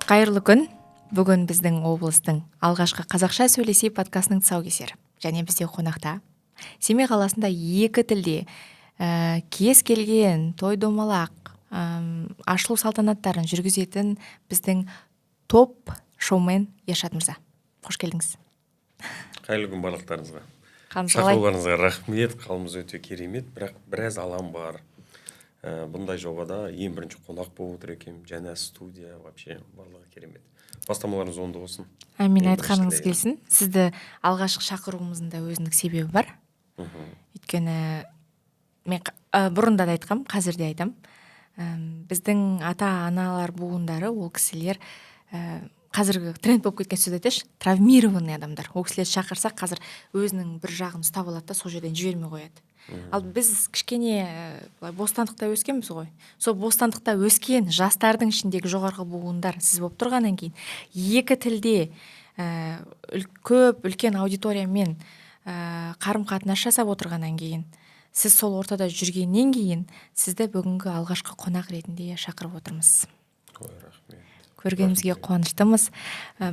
Қайырлы күн. Бүгін біздің облыстың алғашқы қазақша сөйлесей подкастының тұсаукесері. Және бізде қонақта Семей қаласында екі тілде кез келген той домалақ ашылу салтанаттарын жүргізетін біздің топ шоумен Ершат мырза. Қош келдіңіз. Қайырлы күн барлықтарыңызға. Шақыруларыңызға рахмет. Қалымыз өте керемет, бірақ біраз алам бар. Бұндай жобада ең бірінші қонақ болып отыр екен, жаңа студия, вообще барлығы керемет. Бастамаларыңыз оңды болсын. Әмин, айтқаныңыз келсін. Сізді алғашқы шақыруымыздың да өзіндік себебі бар. Өйткені мен бұрында да айтқам, қазір де айтам. Біздің ата-аналар буындары, ол кісілер қазіргі тренд болып кеткен сөз айтайыншы, травмированный адамдар. Ол кісілер шақырсақ, қазір өзінің бір жағын ұстап алады да сол жерден жібермей қояды. Ал біз кішкене бостандықта өскенбіз ғой. Сол бостандықта өскен жастардың ішіндегі жоғарғы буындар сіз болып тұрғаннан кейін екі тілде үлкен аудиториямен қарым-қатынас жасап отырғаннан кейін, сіз сол ортада жүргеннен кейін сізді бүгінгі алғашқы қонақ ретінде шақырып отырмыз. Көргенімізге қуаныштымыз.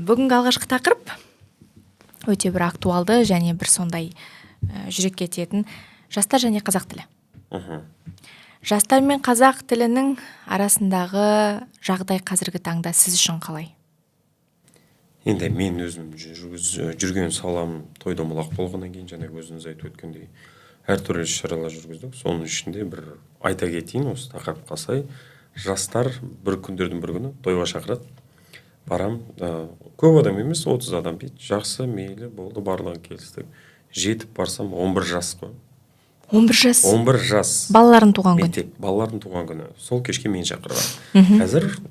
Бүгінгі алғашқы тақырып өте бір актуалды және бір сондай жүрекке тиетін жастар және қазақ тілі. Жастар мен қазақ тілінің арасындағы жағдай қазіргі таңда сіз үшін қалай? Енді мен өзім жүрген салам той домалақ болғаннан кейін, жаңа өзіңіз айтып өткендей, әртүрлі шаралар жүргіздік. Соның ішінде бір айта кетейін, осы тақырыпқа сай, жастар бір күндердің бір күні тойға шақырады. Барам, көп адам емес, 30 адам дейді. Жақсы, мейлі, болды, барлығы келістік. Жетіп барсам 11 жас қой. 11 жас? 11 жас. Балалардың туған күні? Мектеп, балалардың туған күні. Сол кешке мен шақырған.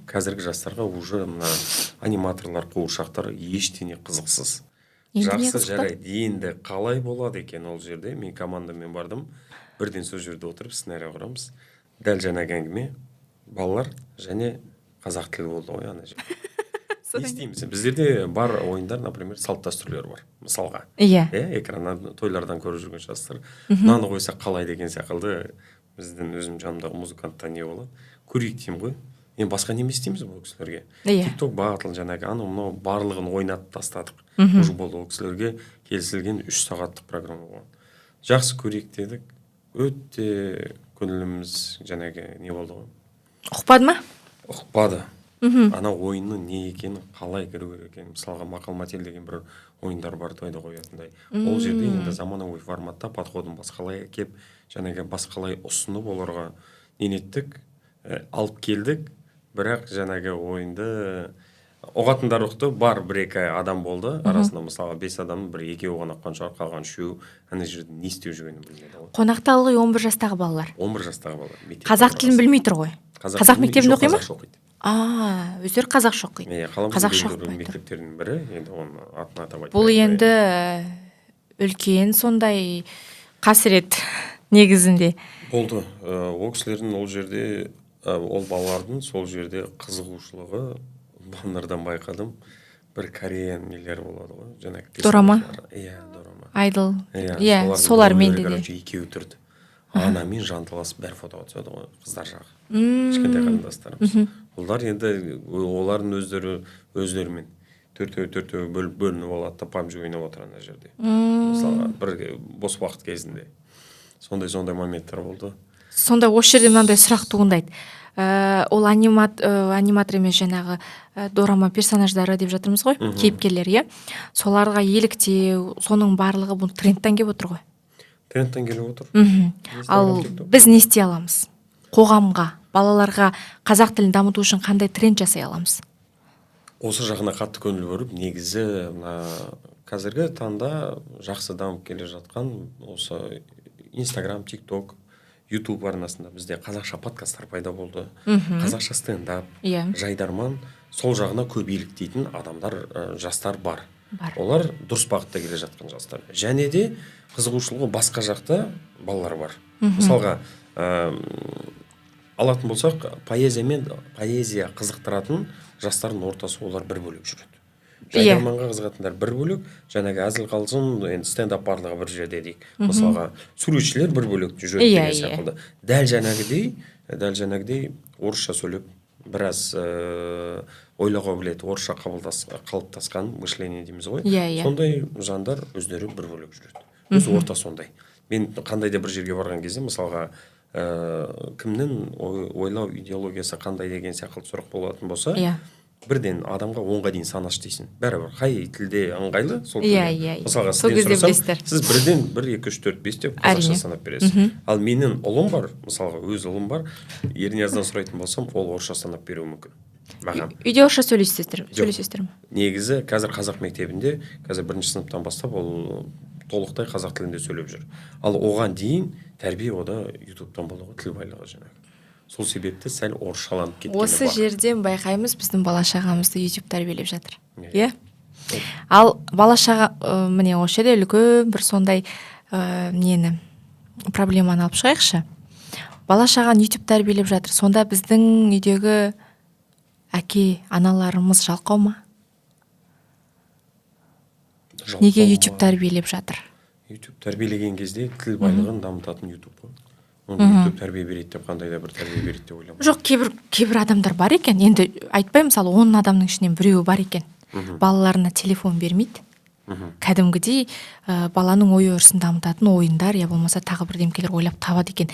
Қазіргі жастарға уже аниматорлар, қуыршақтар ештеңе қызықсыз. Жақсы жарайды. Енді қалай болады екен ол жерде? Мен командамен бардым. Бірден сол жерде отырып сценарий құрамыз. Дәл жаңағы әңгіме балалар және қазақ тілі болды ғой ана жерде. Не істейміз? Біздерде бар ойындар, например, салт дәстүрлер бар. Мысалға. Экраннан, тойлардан көріп жүрген жастар. Мынаны қойсақ қалай деген секілді біздің өзім жанымдағы музыканттан не болады. Көрейік деймін ғой. Енді басқа неме істейміз бұл кісілерге. TikTok батыл жаңағы мынау барлығын ойнатып тастадық. Уже болды, ол кісілерге келісілген 3 сағаттық программа болған. Жақсы көрейік дедік. Өте көңіліміз жаңағы не болды ғой. Ұқпады ма? Ұқпады. Ана ойынның не екенін, қалай кіру керек екенін, мысалға мақал-мәтел деген бір ойындар бар тойда қоятындай. Ол жерде енді заманауи форматта подходын басқалай кеп, жаңағы басқалай ұсынып оларға ненеттік, алып келдік, бірақ жаңағы ойынды оғатындар ұқты, бар бір-екі адам болды, арасында мысалға 5 адам, бір екеуі ғана қанша қалған 3, ана жерде не істеу жүргенін білмеді. Қонақта ылғи 11 жастағы балалар. 11 жастағы балалар. Қазақ тілін білмей тұр ғой. Қазақ мектебінде оқи ма? Өздері қазақша оқиды. Қазақша оқиды. Мектептерінің бірі, енді оның атын атап айтпайды. Бұл енді үлкен сондай қасірет негізінде. Болды. Ол кісілердің ол жерде, ол балалардың сол жерде қызығушылығы баннердан байқадым. Бір Кореян нелер болады ғой. Дорама? Дорама. Айдол. Солар менде де. Екеуі тұрды. Анамен жанталасып бәрі фото түседі ғой, қыздар жағы. Кішкентай қарындастарымыз. Олар енді олардың өздерімен төртеу бөлініп алады да PUBG ойнап отыр ана жерде. Мысалға бір бос уақыт кезінде. Сондай моменттер болды. Сонда осы жерде мынандай сұрақ туындайды. Ол аниматор емес жаңағы дорама персонаждары деп жатырмыз ғой, кейіпкерлер, соларға еліктеу, соның барлығы бұл трендтан келіп отыр ғой. Трендтан келіп отыр. Ал біз не істей аламыз? Қоғамға, балаларға қазақ тілін дамыту үшін қандай тренд жасай аламыз? Осы жағына қатты көңіл бөліп, негізі қазіргі таңда жақсы дамып келе жатқан осы Instagram, TikTok, YouTube арнасында бізде қазақша подкасттар пайда болды. Қазақша стендап, жайдарман, сол жағына көп еліктейтін адамдар, жастар бар. Олар дұрыс бағытта келе жатқан жастар. Және де қызығушылығы басқа жақта балалар бар. Мысалға, алатын болсақ, поэзия қызықтыратын жастардың ортасы олар бір бөлек жүреді. жайдарманға қызығатындар бір бөлек, жаңағы әзіл қалжың енді стендап барлығы бір жерде дейік. Мысалға суретшілер бір бөлек жүреді деген сияқты. Дәл жаңағыдай орысша сөйлеп біраз ойлауға біледі, орысша қалыптасқан мышление дейміз ғой. Сондай жандар өздері бір бөлек жүреді. Өзі орта сондай. Мен қандай да бір жерге барған кезде, мысалға, кімнің ойлау идеологиясы қандай деген сияқты сұрақ болатын болса, бірден адамға 10-ға дейін санаш дейсің. Бәрібір қай тілде ыңғайлы, сол тілде. Мысалға, сізден сұрасам, сіз бірден 1, 2, 3, 4, 5 деп қазақша санап бересіз. Ал менің ұлым бар, мысалға, өз ұлым бар, Ернияздан сұрайтын болсам, ол орысша санап беруі мүмкін. Үйде орысша сөйлесесіздер ме? Негізі қазір қазақ мектебінде, қазір 1-ші сыныптан бастап ол толықтай қазақ тілінде сөйлеп жүр. Ал оған дейін тәрбие ода ютубтан болуға, тіл байлығы жаңағы. Сол себепті сәл орысшаланып кеткені бар. Осы жерден байқаймыз, біздің бала-шағамызды ютуб тәрбиелеп жатыр. Иә? Ал бала-шаға, міне осы жерде үлкен бір сондай проблеманы алып шығайықшы. Бала-шағаны ютуб тәрбиелеп жатыр. Сонда біздің үйдегі әке, аналарымыз жалқау ма? Неге ютуб тәрбиелеп жатыр? YouTube тәрбиелеген кезде тіл байлығын дамытатын YouTube қой. Оны YouTube тәрбие береді деп, қандай да бір тәрбие береді деп ойламын. Жоқ, кейбір адамдар бар екен. Енді айтпай, мысалы, 10 адамның ішінен біреуі бар екен. Балаларына телефон бермейді. Кәдімгідей баланың ой өрісін дамытатын ойындар, я болмаса тағы бірдемкелер ойлап табады екен.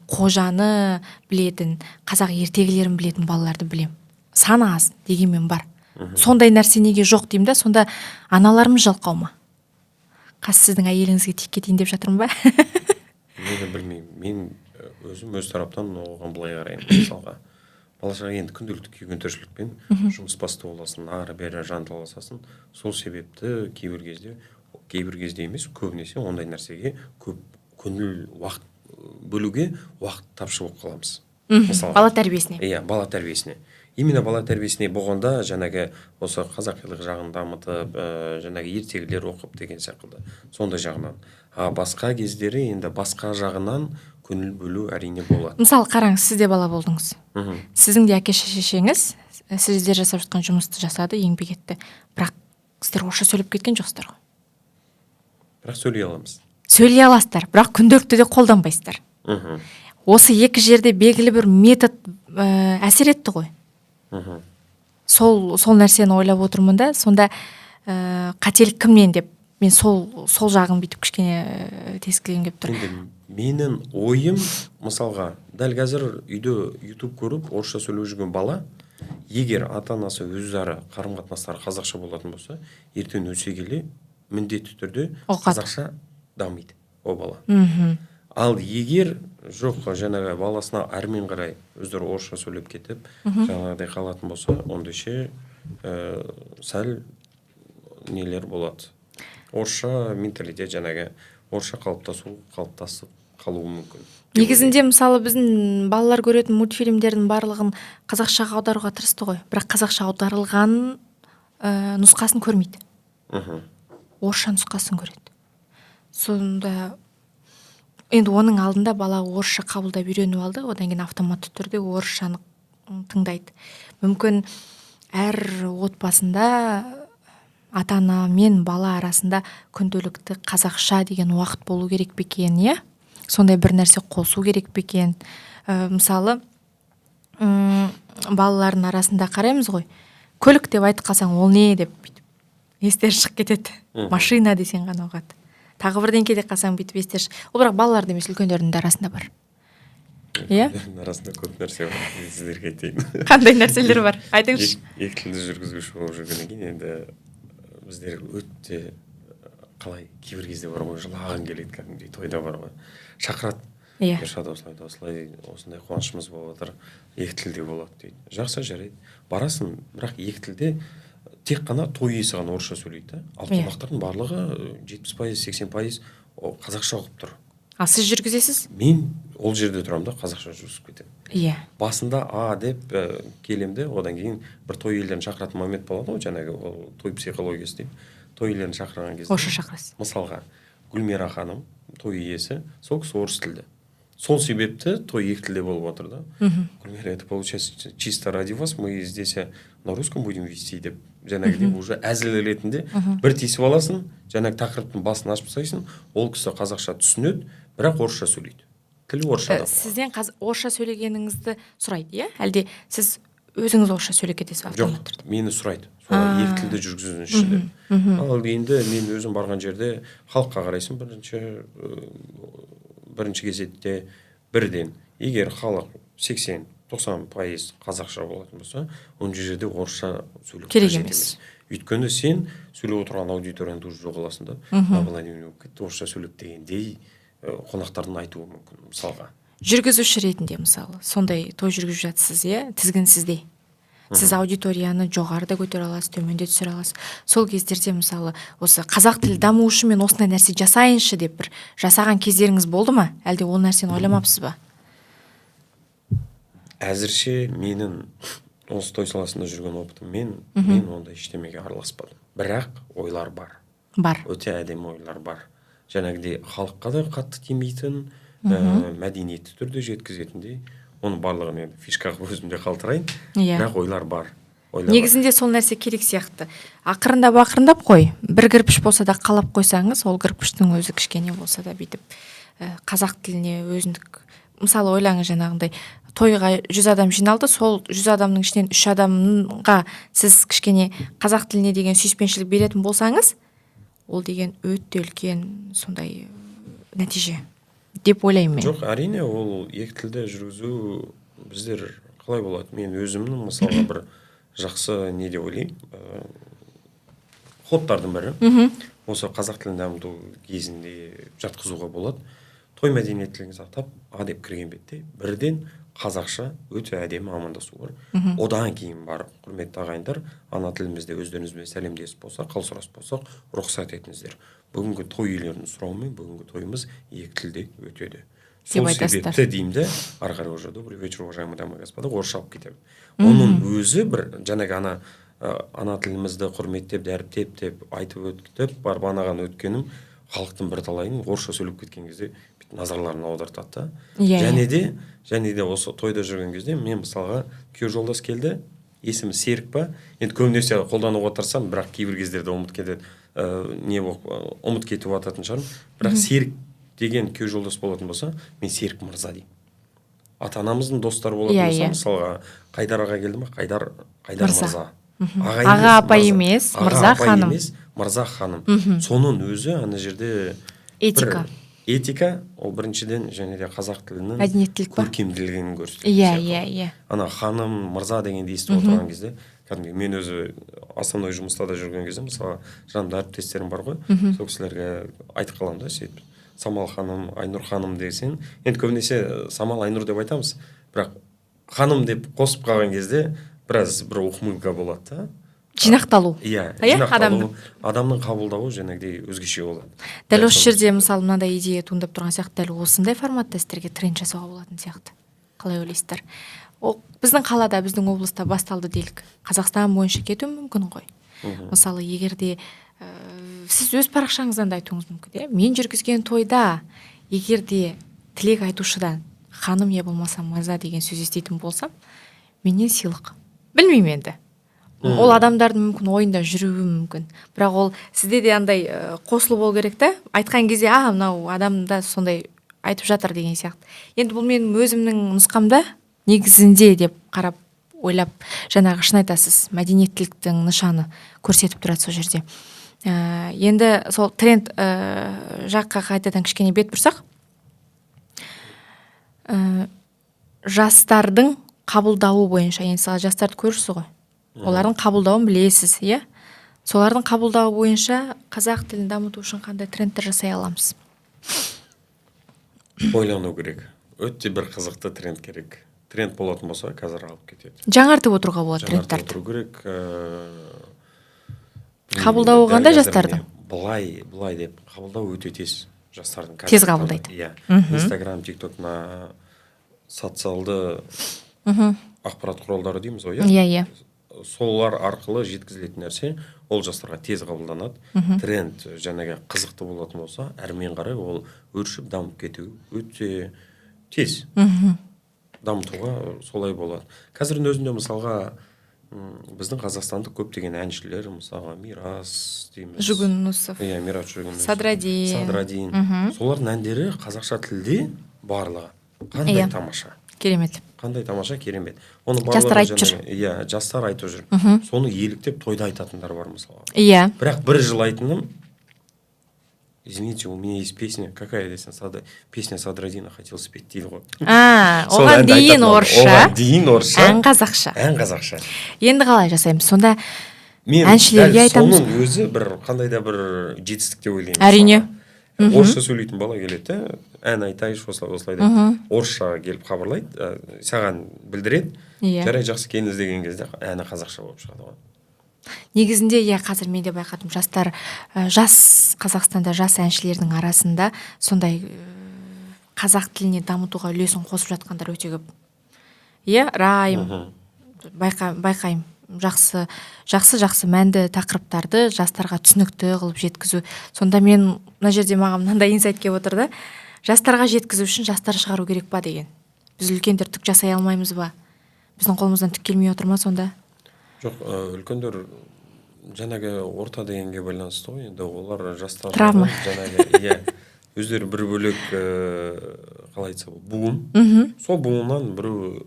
Қожаны білетін, қазақ ертегілерін білетін балаларды білем. Саны аз дегенмен бар. Сондай нәрсе неге жоқ деймін да, сонда аналарымыз жалқау ма? Сіздің әйеліңізге тиіп кетейін деп жатырмын ба? Мен білмеймін. Мен өзім өз тараптан оған былай қараймын. Мысалға, бала-шаға енді күнделікті күйген тіршілікпен жұмыс басты боласын, ары-бері жанталасасын. Сол себепті кейбір кезде емес, көбінесе ондай нәрсеге көп көңіл уақыт бөлуге уақыт тапшы болып қаламыз. Бала тәрбиесіне. Иә, бала тәрбиесіне. Именно бала тәрбиесіне болғанда жаңағы осы қазақилық жағын дамытып, жаңағы ертегілер оқып деген сияқты. Сондай жағынан. Басқа кездері енді басқа жағынан көңіл бөлу әрине болады. Мысалы, қараңыз, сіз де бала болдыңыз. Сіздің де әке-шешеңіз сіздер жасап жатқан жұмысты жасады, еңбек етті. Бірақ сіздер орысша сөйлеп кеткен жоқсыздар ғой. Бірақ сөйлей аламыз. Сөйлей аласыздар, бірақ күнделікті де қолданбайсыздар. Осы екі жерде белгілі бір метод әсер етті ғой. Сол нәрсені ойлап отырмын да, сонда қателік кімнен деп, мен сол жағын бүйтіп кішкене тескілегім келіп тұр. Менің ойым, мысалға, дәл қазір үйде YouTube көріп, орысша сөйлеп жүрген бала, егер ата-анасы өзара қарым-қатынастары қазақша болатын болса, ертең өсе келе міндетті түрде қазақша дамиды о бала. Ал егер жоқ, жаңағы баласына әрмен қарай өздері орысша сөйлеп кетіп, жаңағыдай қалатын болса, ондайше сәл нелер болады. Орысша менталитет, жаңағы орысша қалыптасып қалуы мүмкін. Негізінде, мысалы, біздің балалар көретін мультфильмдердің барлығын қазақшаға аударуға тырысты ғой. Бірақ қазақша аударылған нұсқасын көрмейді. Орысша нұсқасын көреді. Сонда енді оның алдында бала орысша қабылдап үйреніп алды, одан кейін автоматты түрде орысшаны тыңдайды. Мүмкін әр отбасында ата-ана мен бала арасында күнделікті қазақша деген уақыт болу керек пе екен, иә? Сондай бір нәрсе қосу керек пе екен? Мысалы, балалардың арасында қараймыз ғой. Көлік деп айтып қалсаң, ол не деп естері шығып кетеді. Машина десең ғана оғады. Тағы бірдеңке де қалсаң бүйтіп естері. Ол бірақ балалар емес, үлкендердің де арасында бар. Иә? Арасында көп нәрсе бар. Мен сіздерге айтайын. Қандай нәрселер бар? Айтыңызшы. Екі тілді жүргізуші болып жүргеннен кейін енді біздер өте қалай кейбір кезде бар ғой, жылаған келеді кәдімгідей, тойда бар ғой. Шақырады. Иә. Ершат осылай, осындай қуанышымыз болып отыр. Екі тілде болады дейді. Жақсы, жарайды. Барасың, бірақ екі тілде тек қана той иесі ғана орысша сөйлейді. Ал қонақтардың барлығы 70%, 80% қазақша оқып тұр. Ал сіз жүргізесіз? Мен ол жерде тұрамын да, қазақша жүргізіп кетемін. Иә. Басында деп келемді, одан кейін бір той иелерін шақыратын момент болады ғой, жаңағы той психологиясы дейді. Той иелерін шақырған кезде. Орысша шақырасыз. Мысалға, Гүлмира ханым, той иесі, сол кісі орыс тілді. Сол себепті той екі тілде болып отыр да. Например, это получается чисто ради вас, мы здесь на русском будем вести деп, жаңағыдей уже әзіл ретінде бір тиісіп аласың, жаңағы тақырыптың басын ашып тастайсың, ол кісі қазақша түсінеді, бірақ орысша сөйлейді. Тілі орысшада. Сізден орысша сөйлегеніңізді сұрайды, иә? Әлде сіз өзіңіз орысша сөйлеп кетесіз автоматты түрде? Жоқ, мені сұрайды. Солай екі тілді жүргізудің ішінде. Ал енді мен өзім барған жерде халыққа қарайсың, бірінші кезекте бірден. Егер халық 80-90% қазақша болатын болса, ондай жерде орысша сөйлеу керек емес. Өйткені сен сөйлеп отырған аудиторияны уже жоғаласың да. Владимир орысша сөйлеп дегендей қонақтардың айтуы мүмкін, мысалға. Жүргізуші ретінде мысалы, сондай той жүргізіп жатсыз, иә, тізгін сізде. Сіз аудиторияны жоғарыда көтере аласыз, төменде түсіре аласыз. Сол кездерде мысалы, осы қазақ тілі даму үшін мен осындай нәрсе жасайыншы деп бір жасаған кездеріңіз болды ма? Әлде ол нәрсені ойламапсыз ба? Әзірше менің осы той саласында жүрген опытым, мен ондай ештемеге араласпадым. Бірақ ойлар бар. Бар. Өте әдемі ойлар бар. Жаңағыдай халыққа да қатты тимейтін, мәдениетті түрде жеткізетіндей, оның барлығын енді фишкаға өзімде қалтырайын, бірақ ойлар бар. Негізінде сол нәрсе керек сияқты. Ақырындап қой, бір кірпіш болса да қалап қойсаңыз, ол кірпіштің өзі кішкене болса да бүйтіп қазақ тіліне өзіндік, мысалы ойлаңыз жаңағындай, тойға 100 адам жиналды, сол 100 адамның ішінен 3 адамға сіз кішкене қазақ тіліне деген сүйіспеншілік беретін болсаңыз, ол деген өте үлкен сондай нәтиже деп ойлаймын мен. Жоқ, әрине ол екі тілде жүргізу біздер қалай болады? Мен өзімнің мысалға бір жақсы не деп ойлаймын, ходтардың бірі. Осы қазақ тілін дамыту кезінде жатқызуға болады. Той мәдениеттілігін сақтап, деп кірген бетте бірден қазақша өте әдемі амандасу бар. Одан кейін барып, құрметті ағайындар, ана тілімізде өздеріңізбен сәлемдесіп болсақ, қал сұрасып болсақ, рұқсат етіңіздер. Бүгінгі той иелерінің сұрауымен бүгінгі тойымыз екі тілде өтеді. Сол себепті деймді, ары қарай уже добрый вечер, уважаемые дамы и господа, орысша алып кетемін. Оның өзі бір жаңағы ана тілімізді құрметтеп, дәріптеп деп айтып өтіп, барып анаған өткенім, халықтың бір талайын орысша сөйлеп кеткен кезде назарларын аудартады. Және де осы тойда жүрген кезде мен мысалға күйеу жолдас келді, есімі Серік па, енді көбінесе қолдануға тырысамын, бірақ кейбір кездерде ұмыт кетіп жататын шығармын, бірақ Серік деген күйеу жолдас болатын болса, мен Серік мырза деймін. Ата-анамыздың достары болатын болса, мысалға Қайдар аға келді ма, Қайдар мырза. Аға апа емес, мырза ханым. Мырза ханым. Соның өзі ана жерде этика, ол біріншіден және де қазақ тілінің көркемділігін көрсетеді. Ана ханым, мырза дегенде естіп отырған кезде, мен өзі основной жұмыста да жүрген кезде, мысалы, жанымда әріптестерім бар ғой, сол кісілерге айтып қаламын да, сөйтіп, Самал ханым, Айнұр ханым десең, енді көбінесе Самал, Айнұр деп айтамыз, бірақ ханым деп қосып қалған кезде біраз бір ухмылка болады да. Жинақталу. Жинақталу, адамның қабылдауы жаңағыдай өзгеше болады. Дәл осы жерде мысалы мынандай идея туындап тұрған сияқты, дәл осындай форматта сіздерге тренд жасауға болатын сияқты. Қалай ойлайсыздар? Ол біздің қалада, біздің облыста басталды делік. Қазақстан бойынша кетуі мүмкін ғой. Мысалы, егерде сіз өз парақшаңыздан да айтуыңыз мүмкін, мен жүргізген тойда егерде тілек айтушыдан ханым я болмаса мырза деген сөз еститін болсам, менен сыйлық. Білмеймін енді. Ол адамдардың мүмкін ойында жүруі мүмкін. Бірақ ол сізде де андай қосылу болу керек та, айтқан кезде, мынау адамда сондай айтып жатыр деген сияқты. Енді бұл менің өзімнің нұсқамда негізінде деп қарап, ойлап, жаңағы шын айтасыз, мәдениеттіліктің нышаны көрсетіп тұрады сол жерде. Енді сол тренд жаққа қайтадан кішкене бет бұрсақ, жастардың қабылдауы бойынша, енді жастарды көрсіз ғой. Олардың қабылдауын білесіз, иә? Солардың қабылдауы бойынша қазақ тілін дамыту үшін қандай трендтер жасай аламыз? Ойлану керек. Өте бір қызықты тренд керек. Тренд болатын болса, қазір алып кетеді. Жаңартып отыруға болады трендтарды. Жаңартып отыру керек. Қабылдауы қандай жастардың? Бұлай деп қабылдау өте тез жастардың. Тез қабылдайды. Иә. Инстаграм, тиктокна социалды ақпарат құралдары дейміз ғой, иә? Иә. Солар арқылы жеткізілетін нәрсе, ол жастарға тез қабылданады. Тренд жаңағы қызықты болатын болса, әрмен қарай ол өршіп дамып кету өте тез дамытуға солай болады. Қазірдің өзінде мысалға біздің қазақстандық көптеген әншілер, мысалға Мирас дейміз. Жүгінусов. Иә, Мирас Жүгінусов. Садрадин. Солардың әндері қазақша тілде барлығы. Қандай тамаша. Керемет. Қандай тамаша, керемет. Оны жастар айтып жүр. Иә, жастар айтып жүр. Соны еліктеп тойда айтатындар бар мысалға. Иә. Бірақ бір жыл айтыным, извините, у меня есть песня, какая десең, песня Садрадина хотел спеть дейді ғой. Оған дейін орысша. Оған дейін орысша. Ән қазақша. Ән қазақша. Енді қалай жасаймыз? Сонда мен әншілерге айтамыз. Соның өзі бір қандай да бір жетістік деп ойлаймын. Әрине. Орысша сөйлейтін бала келеді, ән айтайыншы осылай деп. Орысша келіп хабарлайды, саған білдіреді. Жарай, жақсы, кейін іздеген кезде әні қазақша болып шығады ғой. Негізінде қазір мен де байқадым, жас Қазақстанда жас әншілердің арасында сондай қазақ тіліне дамытуға үлесін қосып жатқандар өте көп. Райым, байқаймын, жақсы мәнді тақырыптарды жастарға түсінікті қылып жеткізу. Сонда мен мына жерде маған мынандай инсайт келіп отыр да, жастарға жеткізу үшін жастар шығару керек па деген. Біз үлкендер түк жасай алмаймыз ба? Біздің қолымыздан түк келмей отыр ма сонда? Жоқ, үлкендер жаңағы орта дегенге байланысты ғой, енді олар жастар травма жаңағы өздері бір бөлек қалай айтса буын. Сол буыннан біреу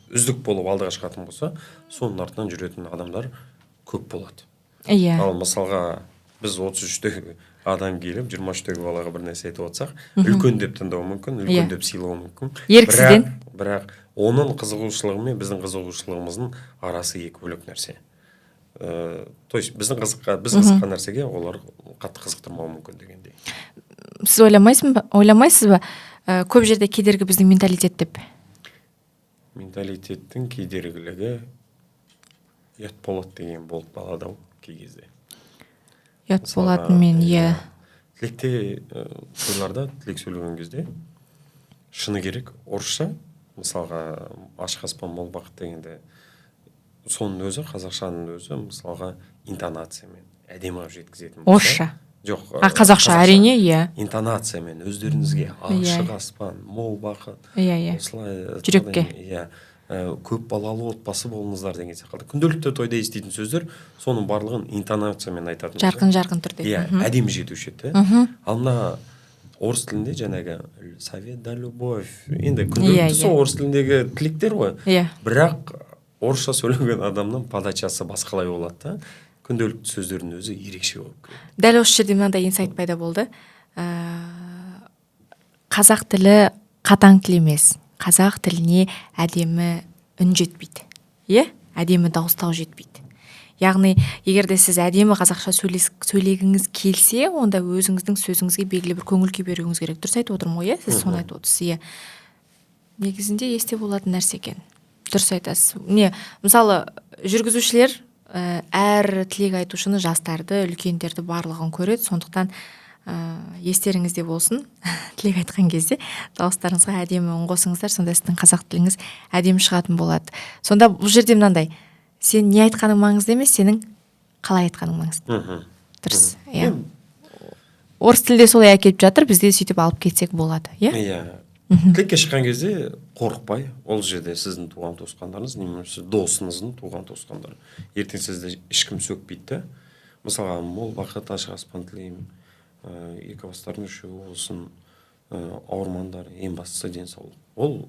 үздік болып алдыға шығатын болса, соның артынан жүретін адамдар көп болады. Ал мысалға біз 33-тегі адам келіп 23-тегі балаға бір нәрсе айтып отырсақ, үлкен деп тыңдауы мүмкін, үлкен деп сыйлауы мүмкін. Еріксізден. Бірақ оның қызығушылығы мен біздің қызығушылығымыздың арасы екі бөлек нәрсе. То есть біз қызыққан нәрсеге олар қатты қызықтырмауы мүмкін дегендей. Сіз ойламайсыз ба? Көп жерде кедергі біздің менталитет деп. Менталитеттің кедергілігі ұят болады деген болып қалады кей кезде. Ұят болатын мен, Тілекте, тойларда тілек сөйлеген кезде шыны керек, орысша, мысалға ашық аспан мол бақыт дегенде соның өзі, қазақшаның өзі, мысалға интонациямен әдемі жеткізетін болса. Орысша? Жоқ, қазақша әрине, интонациямен өздеріңізге ашық аспан, мол бақыт, осылай жүрекке, көп балалы отбасы болыңыздар деген сияқты. Күнделікті тойда еститін сөздер, соның барлығын интонациямен айтатын. Жарқын түрде. Әдемі жетуші еді. Ал мына орыс тілінде жаңағы совет да любовь. Енді күнделікті орыс тіліндегі тілектер ғой. Бірақ орысша сөйлеген адамның подачасы басқалай болады да. Күнделікті сөздердің өзі ерекше болып келеді. Дәл осы жерде мынандай инсайт пайда болды. Қазақ тілі қатаң тіл емес. Қазақ тіліне әдемі үн жетпейді. Әдемі дауыстау жетпейді. Яғни, егер де сіз әдемі қазақша сөйлегіңіз келсе, онда өзіңіздің сөзіңізге белгілі бір көңіл күй беруіңіз керек. Дұрыс айтып отырмын ғой, сіз соны айтып отырсыз. Негізінде есте болатын нәрсе екен. Дұрыс айтасыз. Мысалы, жүргізушілер әр тілек айтушыны, жастарды, үлкендерді барлығын көреді. Сондықтан естеріңізде болсын, тілек айтқан кезде дауыстарыңызға әдемі үн қосыңыздар, сонда сіздің қазақ тіліңіз әдемі шығатын болады. Сонда бұл жерде мынандай, сен не айтқаның маңызды емес, сенің қалай айтқаның маңызды. Дұрыс. Орыс тілде солай әкеліп жатыр, бізде сөйтіп алып кетсек болады. Тілекке шыққан кезде қорықпай, ол жерде сіздің туған туысқандарыңыз, немесе досыңыздың туған туысқандары. Ертең сізді ешкім сөкпейді. Мысалға, мол бақыт, ашық аспан тілеймін. Екі бастардың үшеуі болсын, ауырмандар, ең бастысы денсаулық. Ол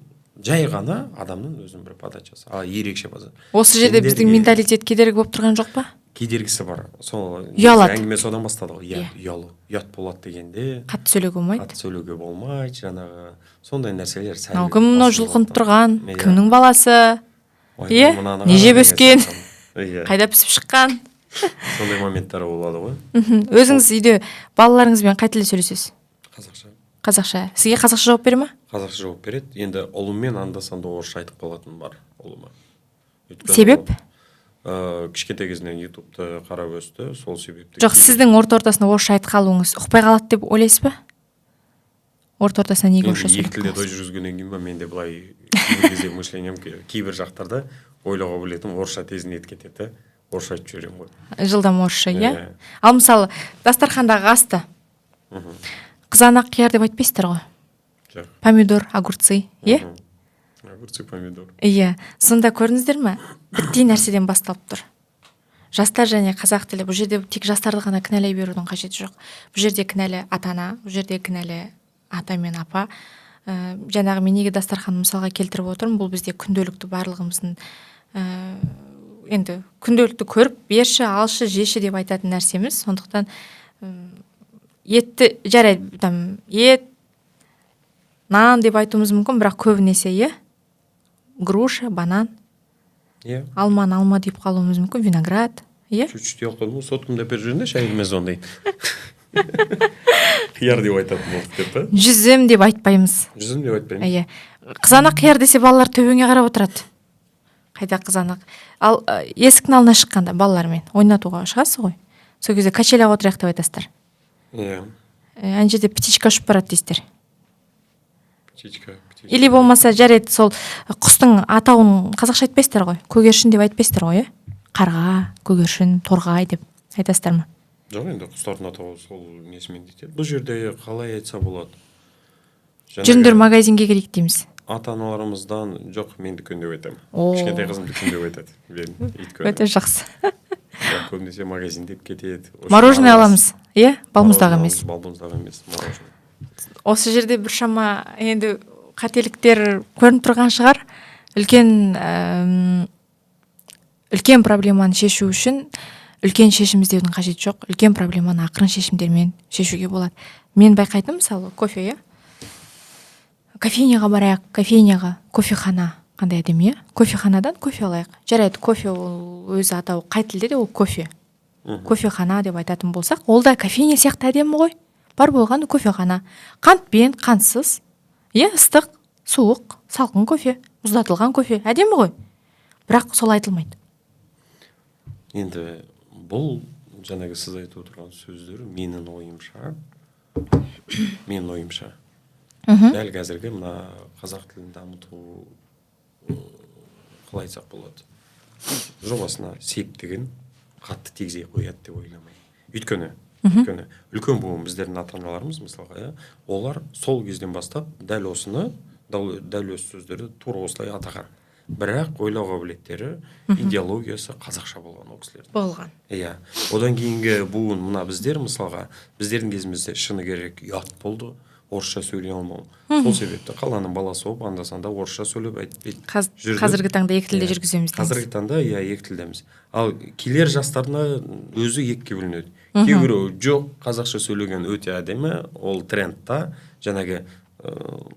жай ғана адамның өзінің бір подачасы, ерекше базар. Осы жерде біздің менталитет кедергі болып тұрған жоқ па? Кедергісі бар. Ұялады. Әңгіме содан бастады ғой. Ұят болады дегенде. Қатты сөйлеуге болмайды. Қатты сөйлеуге болмайды, жаңағы сондай нәрселер. Кім мынау жұлқынып тұрған? Кімнің баласы? Не жеп өскен? Қайда пісіп шыққан? Сондай моменттары болады ғой. Өзіңіз үйде балаларыңызбен қай тілде сөйлесесіз? Қазақша. Сізге қазақша жауап бере ма? Қазақша жауап береді. Енді ұлыммен анда-санда орысша айтып қалатын бар ұлыма. Себеп? Кішкентай кезінен ютубты қарап өсті, сол себепті. Жоқ, сіздің орта-ортасында орысша айтып қалуыңыз ұқпай қалады деп ойлайсыз ба? Орта-ортасында неге орысша сөйлеп қаласыз? Екі тілде той жүргізгеннен кейін ба, менде былай кезде мышлением кейбір жақтарда ойлауға білетін орысша тезін кетеді. Орысша айтып жіберемін ғой. Жылдам орысша, Ал мысалы, дастархандағы асты қызанақ қияр деп айтпайсыздар ғой? Жоқ. Помидор, огурцы, иә? Огурцы, помидор. Иә. Сонда көрдіңіздер ме? Бірдей нәрседен басталып тұр. Жастар және қазақ тілі, бұл жерде тек жастарды ғана кінәлай берудің қажеті жоқ. Бұл жерде кінәлі ата-ана, бұл жерде кінәлі ата мен апа. Жаңағы мен неге дастарханды мысалға келтіріп отырмын, бұл бізде күнделікті барлығымыздың енді күнделікті көріп берші, алшы, жеші деп айтатын нәрсеміз. Сондықтан етті жарайды, ет, нан деп айтуымыз мүмкін, бірақ көбінесе груша, банан, алманы алма деп қалуымыз мүмкін, виноград, Чуть-чуть елқылмын, сотымда бер жүрінде шайылмез ондай. Қияр деп айтатын болдық деп па? Жүзім деп айтпаймыз. Жүзім деп айтпаймыз. Қызанақ қияр десе балалар төбеңе қарап отырады. Қайда қызанақ? Ал есіктің алдына шыққанда балалармен ойнатуға шығасыз ғой. Сол кезде качеляға отырайық деп айтасыздар. Ана жерде птичка ұшып барады дейсіздер. Или болмаса жарайды, сол құстың атауын қазақша айтпайсыздар ғой. Көгершін деп айтпайсыздар ғой, қарға, көгершін, торғай деп айтасыздар ма? Жоқ, енді құстардың атауы сол несімен дейді. Бұл жерде қалай айтса болады? Жүріңдер магазинге келейік дейміз. Ата-аналарымыздан жоқ, мен дүкен деп айтамын. Кішкентай қызым дүкен деп айтады. Өте жақсы. Көбінесе магазин деп кетеді. Мороженое аламыз, балмұздақ емес. Балмұздақ емес, мороженое. Осы жерде біршама енді қателіктер көрініп тұрған шығар. Үлкен проблеманы шешу үшін үлкен шешім іздеудің қажеті жоқ. Үлкен проблеманы ақырын шешімдермен шешуге болады. Мен байқайтын, мысалы, кофе, кофейняға барайық, кофейняға, кофехана қандай әдемі, кофеханадан кофе алайық. Жарайды, кофе ол өзі атауы қай тілде де ол кофе. Кофехана деп айтатын болсақ, ол да кофейня сияқты әдемі ғой. Бар болған кофехана. Қантпен, қантсыз, ыстық, суық, салқын кофе, мұздатылған кофе, әдемі ғой. Бірақ сол айтылмайды. Енді бұл жаңағы сіз айтып отырған сөздер менің ойымша дәл қазіргі мына қазақ тілін дамыту қалай айтсақ болады, жобасына септігін қатты тигізе қояды деп ойламаймын. Өйткені үлкен буын біздердің ата-аналарымыз мысалға, олар сол кезден бастап дәл осы сөздерді тура осылай атаған. Бірақ ойлау қабілеттері, идеологиясы қазақша болған ол кісілердің. Болған. Одан кейінгі буын мына біздер мысалға, біздердің кезімізде шыны керек ұят болды, орысша сөйлей алмау. Сол себепті қаланың баласы болып анда-санда орысша сөйлеп айтпайды. Қазіргі таңда екі тілде жүргіземіз. Қазіргі таңда екі тілдеміз. Ал келер жастарына өзі екіге бөлінеді. Кейбіреу жоқ, қазақша сөйлеген өте әдемі, ол трендта, жаңағы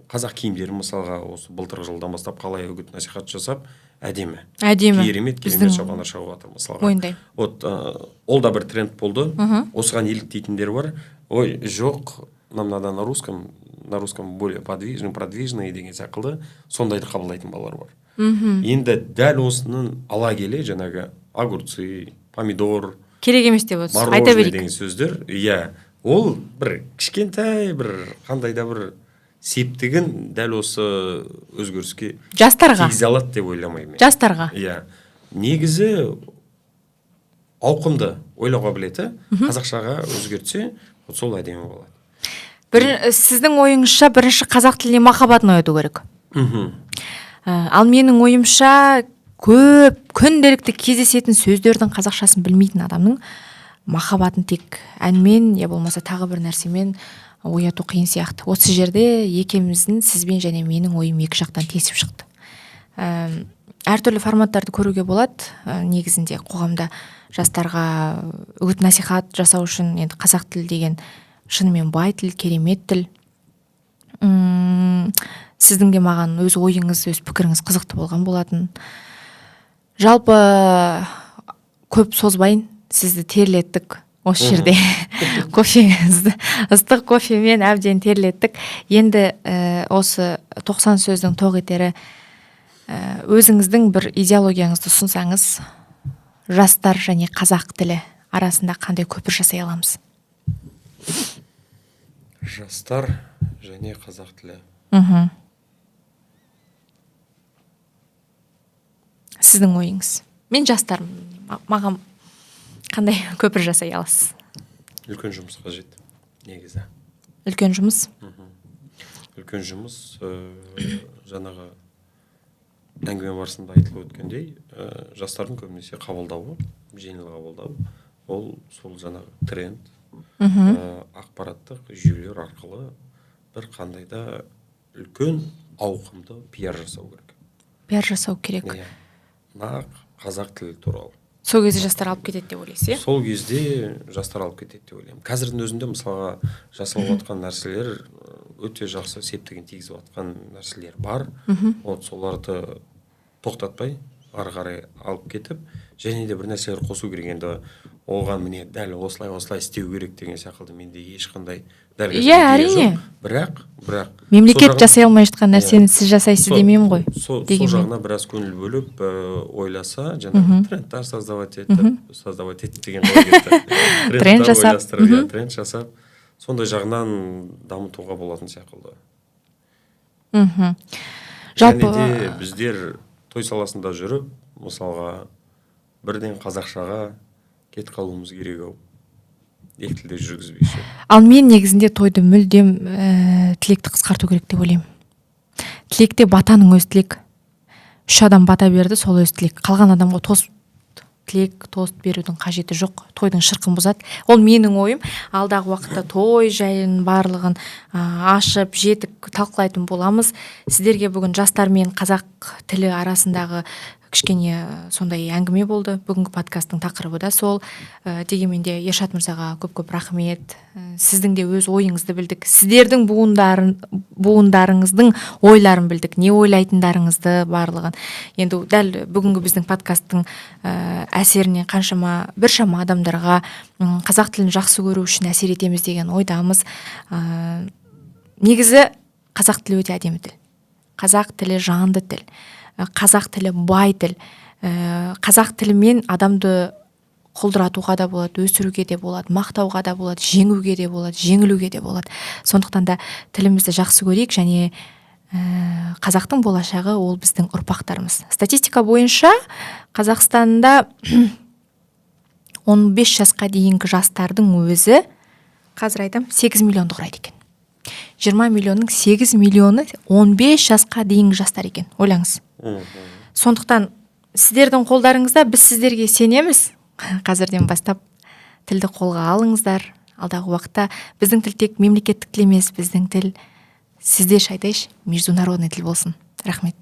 қазақ киімдері мысалға осы былтырғы жылдан бастап қалай үгіт насихат жасап, әдемі. Керемет шапандар шағып жатыр мысалға. Мойындай. Ол да бір тренд болды. Осыған еліктейтіндер бар. Ой, жоқ, нам надо на русском более продвижный деген секілді, сондайды қабылдайтын балалар бар. Енді дәл осының ала келе жаңағы огурцы, помидор, керек емес деп отырсыз. Айта мороженое берейік. деген сөздер, ол бір кішкентай бір қандай да бір септігін дәл осы өзгеріске жастарға тигізе алады деп ойламаймын. Жастарға. Негізі ауқымды ойлауға білеті, қазақшаға өзгертсе, сол әдемі болады. Сіздің ойыңызша бірінші қазақ тіліне махаббатын ояту керек. Ал менің ойымша көп күнделікті кездесетін сөздердің қазақшасын білмейтін адамның махаббатын тек әнмен, я болмаса тағы бір нәрсемен ояту қиын сияқты. Осы жерде екеуміздің, сізбен және менің ойым екі жақтан тесіп шықты. Әртүрлі форматтарды көруге болады. Негізінде қоғамда жастарға үгіт насихат жасау үшін енді қазақ тілі деген шынымен бай тіл, керемет тіл. Сіздің де маған өз ойыңыз, өз пікіріңіз қызықты болған болатын. Жалпы көп созбайын, сізді терлеттік осы жерде. Кофеңізді, ыстық кофемен әбден терлеттік. Енді осы 90 сөздің тоқ етері өзіңіздің бір идеологияңызды ұсынсаңыз, жастар және қазақ тілі арасында қандай көпір жасай аламыз? Жастар және қазақ тілі. Сіздің ойыңыз. Мен жастармын. Маған қандай көпір жасай аласыз? Үлкен жұмыс қажет, негізі. Үлкен жұмыс? үлкен жұмыс. Жаңағы әңгіме барысында айтылып өткендей, жастардың көбінесе қабылдауы, жеңіл қабылдау, ол сол жаңағы тренд, ақпараттық жүйелер арқылы бір қандай да үлкен ауқымды пиар жасау керек. Пиар жасау керек. Нақ қазақ тілі туралы. Сол кезде жастар алып кетеді деп ойлайсыз, иә? Сол кезде жастар алып кетеді деп ойлаймын. Қазірдің өзінде мысалға жасалып жатқан нәрселер өте жақсы септігін тигізіп жатқан нәрселер бар. Вот соларды тоқтатпай ары қарай алып кетіп, және де бір нәрселер қосу керек. Енді оған міне дәл осылай істеу керек деген сияқты менде ешқандай дәл әрине. Бірақ мемлекет жасай алмай жатқан нәрсені сіз жасайсыз демеймін ғой. Сол жағына біраз көңіл бөліп ойласа, жаңағы трендтар создавать етіп деген ой кетті. Тренд жасап, сондай жағынан дамытуға болатын сияқты. Және де біздер той саласында жүріп, мысалға бірден қазақшаға кет қалуымыз керек ау. Екі тілде жүргізбейші. Ал мен негізінде тойды мүлдем тілекті қысқарту керек деп ойлаймын. Тілекте батаның өз тілек. 3 адам бата берді, сол өз тілек. Қалған адамға тост берудің қажеті жоқ. Тойдың шырқын бұзады. Ол менің ойым. Алдағы уақытта той жайын барлығын ашып, жетік талқылайтын боламыз. Сіздерге бүгін жастар мен қазақ тілі арасындағы кішкене сондай әңгіме болды. Бүгінгі подкасттың тақырыбы да сол. Дегенмен де Ершат мырзаға көп рахмет. Сіздің де өз ойыңызды білдік. Сіздердің буындарыңыздың ойларын білдік. Не ойлайтындарыңызды барлығын. Енді дәл бүгінгі біздің подкасттың әсерінен біршама адамдарға қазақ тілін жақсы көру үшін әсер етеміз деген ойдамыз. Негізі қазақ тілі өте әдемі тіл. Қазақ тілі жанды тіл. Қазақ тілі бай тіл. Қазақ тілімен адамды құлдыратуға да болады, өсіруге де болады, мақтауға да болады, жеңуге де болады, жеңілуге де болады. Сондықтан да тілімізді жақсы көрейік, және қазақтың болашағы ол біздің ұрпақтарымыз. Статистика бойынша Қазақстанда 15 жасқа дейінгі жастардың өзі, қазір айтам, 8 миллионды құрайды екен. 20 миллионның 8 миллионы 15 жасқа дейінгі жастар екен. Ойлаңыз. Сондықтан сіздердің қолдарыңызда, біз сіздерге сенеміз. Қазірден бастап тілді қолға алыңыздар. Алдағы уақытта біздің тіл тек мемлекеттік тіл емес, біздің тіл, сіздерше айтайыншы, международный тіл болсын. Рахмет.